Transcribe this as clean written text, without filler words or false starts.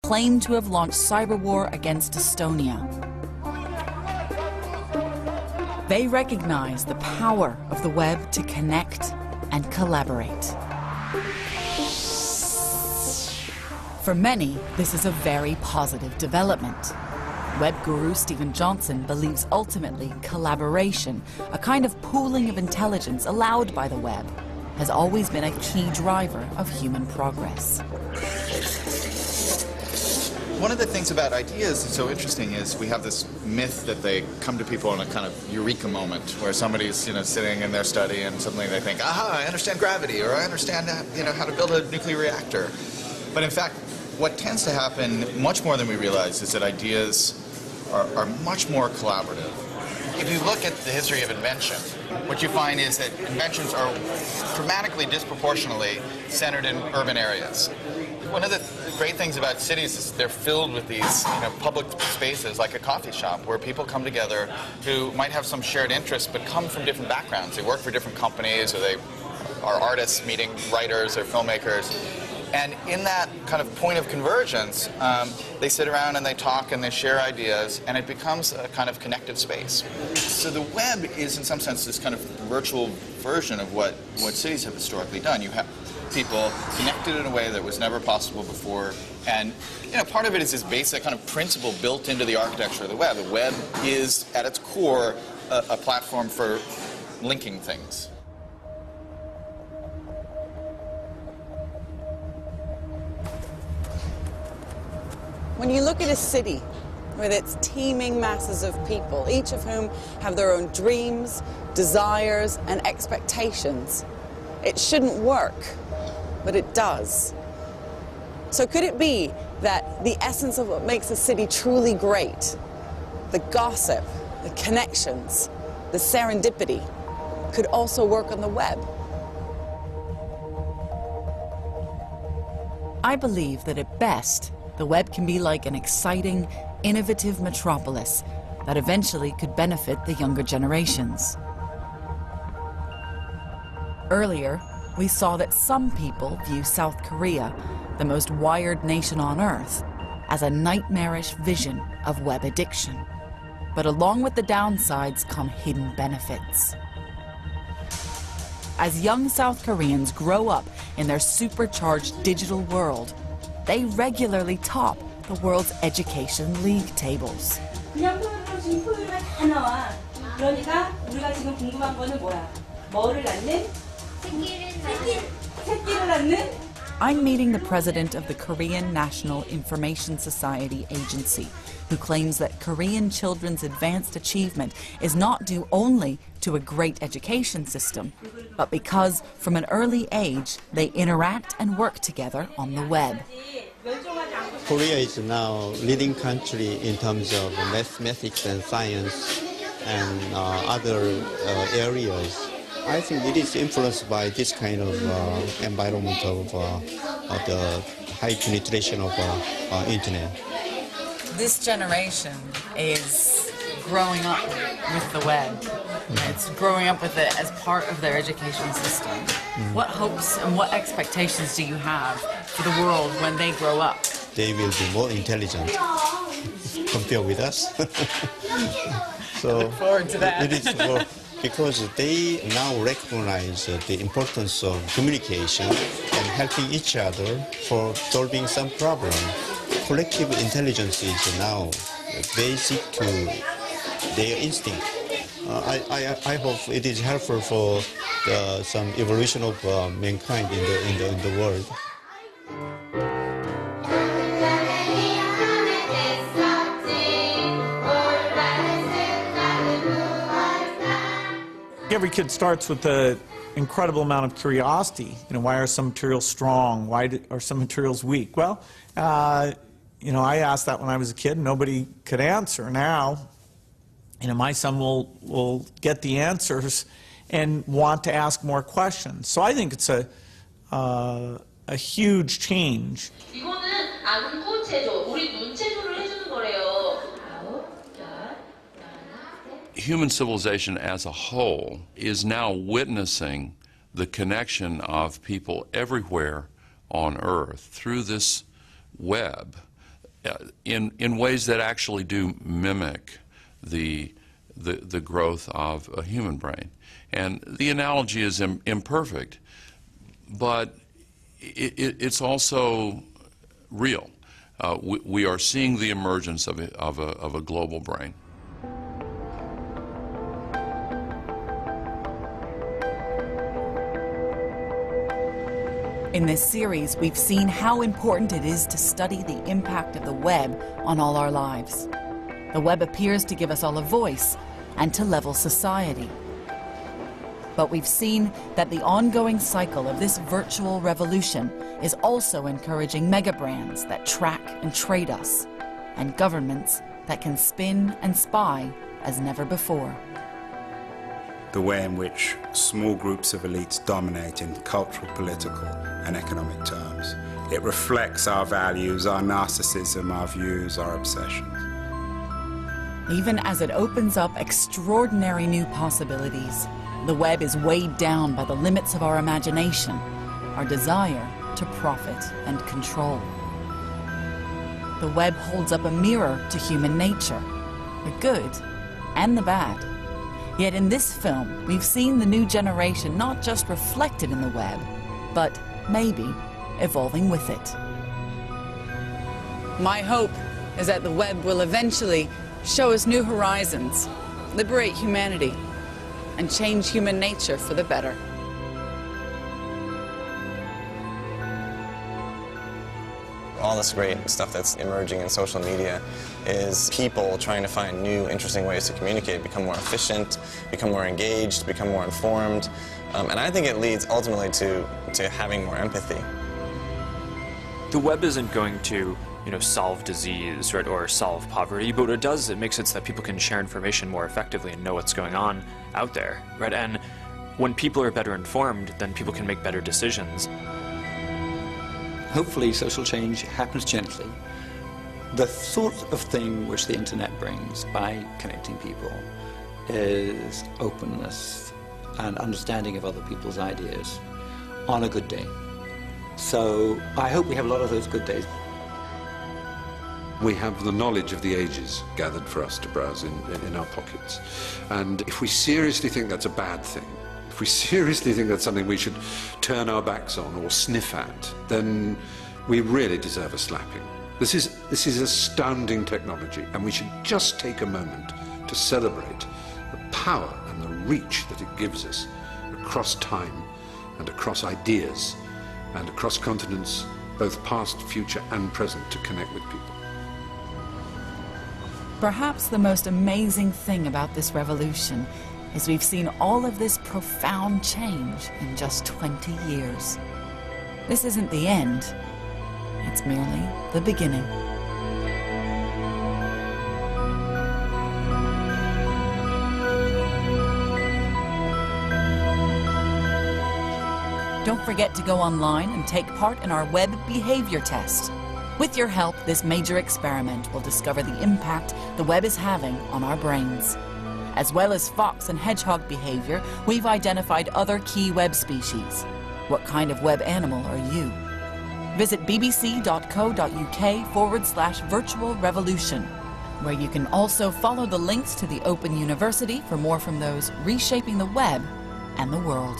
claim to have launched cyber war against Estonia. They recognize the power of the web to connect and collaborate. For many, this is a very positive development. Web guru Stephen Johnson believes ultimately collaboration, a kind of pooling of intelligence allowed by the web, has always been a key driver of human progress. One of the things about ideas that's so interesting is we have this myth that they come to people in a kind of eureka moment where somebody's sitting in their study and suddenly they think, aha, I understand gravity, or I understand how to build a nuclear reactor. But in fact, what tends to happen much more than we realize is that ideas are much more collaborative. If you look at the history of invention, what you find is that inventions are dramatically disproportionately centered in urban areas. One of the great things about cities is they're filled with these public spaces like a coffee shop where people come together who might have some shared interests but come from different backgrounds. They work for different companies, or they are artists meeting writers or filmmakers. And in that kind of point of convergence, they sit around and they talk and they share ideas, and it becomes a kind of connected space. So the web is, in some sense, this kind of virtual version of what cities have historically done. You have people connected in a way that was never possible before, and part of it is this basic kind of principle built into the architecture of the web. The web is, at its core, a platform for linking things. When you look at a city with its teeming masses of people, each of whom have their own dreams, desires, and expectations, it shouldn't work, but it does. So could it be that the essence of what makes a city truly great, the gossip, the connections, the serendipity, could also work on the web? I believe that at best, the web can be like an exciting, innovative metropolis that eventually could benefit the younger generations. Earlier, we saw that some people view South Korea, the most wired nation on Earth, as a nightmarish vision of web addiction. But along with the downsides come hidden benefits. As young South Koreans grow up in their supercharged digital world, they regularly top the world's education league tables. 그냥 지금 포유류가 다 나와. 그러니까 우리가 지금 궁금한 거는 뭐야? 뭐를 낳는? 새끼를 낳는? I'm meeting the president of the Korean National Information Society Agency, who claims that Korean children's advanced achievement is not due only to a great education system, but because from an early age they interact and work together on the web. Korea is now leading country in terms of mathematics and science and other areas. I think it is influenced by this kind of environment of the high penetration of internet. This generation is growing up with the web. It's growing up with it as part of their education system. What hopes and what expectations do you have for the world when they grow up? They will be more intelligent compared with us. So I look forward to that. It is more, because they now recognize the importance of communication and helping each other for solving some problem. Collective intelligence is now basic to their instinct. I hope it is helpful for some evolution of mankind in the world. Every kid starts with an incredible amount of curiosity. Why are some materials strong? Why are some materials weak? Well, I asked that when I was a kid. Nobody could answer. Now, my son will get the answers and want to ask more questions. So I think it's a huge change. 이거는 아군 꽃체조, 우리 눈체조를 해주는 거래요. Human civilization as a whole is now witnessing the connection of people everywhere on Earth through this web in ways that actually do mimic the growth of a human brain. And the analogy is imperfect, but it's also real. We are seeing the emergence of a global brain. In this series, we've seen how important it is to study the impact of the web on all our lives. The web appears to give us all a voice and to level society. But we've seen that the ongoing cycle of this virtual revolution is also encouraging mega brands that track and trade us, and governments that can spin and spy as never before. The way in which small groups of elites dominate in cultural, political, and economic terms. It reflects our values, our narcissism, our views, our obsessions. Even as it opens up extraordinary new possibilities, the web is weighed down by the limits of our imagination, our desire to profit and control. The web holds up a mirror to human nature, the good and the bad. Yet in this film, we've seen the new generation not just reflected in the web, but maybe evolving with it. My hope is that the web will eventually show us new horizons, liberate humanity, and change human nature for the better. All this great stuff that's emerging in social media is people trying to find new, interesting ways to communicate, become more efficient, become more engaged, become more informed. And I think it leads ultimately to having more empathy. The web isn't going to, solve disease, right, or solve poverty, but what it does, it makes it so that people can share information more effectively and know what's going on out there, right? And when people are better informed, then people can make better decisions. Hopefully social change happens gently. The sort of thing which the internet brings by connecting people is openness and understanding of other people's ideas on a good day. So I hope we have a lot of those good days. We have the knowledge of the ages gathered for us to browse in our pockets. And if we seriously think that's a bad thing, if we seriously think that's something we should turn our backs on or sniff at, then we really deserve a slapping. This is astounding technology, and we should just take a moment to celebrate the power and the reach that it gives us across time and across ideas and across continents, both past, future and present, to connect with people. Perhaps the most amazing thing about this revolution is we've seen all of this profound change in just 20 years. This isn't the end, it's merely the beginning. Don't forget to go online and take part in our web behavior test. With your help, this major experiment will discover the impact the web is having on our brains. As well as fox and hedgehog behavior, we've identified other key web species. What kind of web animal are you? Visit bbc.co.uk/virtual revolution, where you can also follow the links to the Open University for more from those reshaping the web and the world.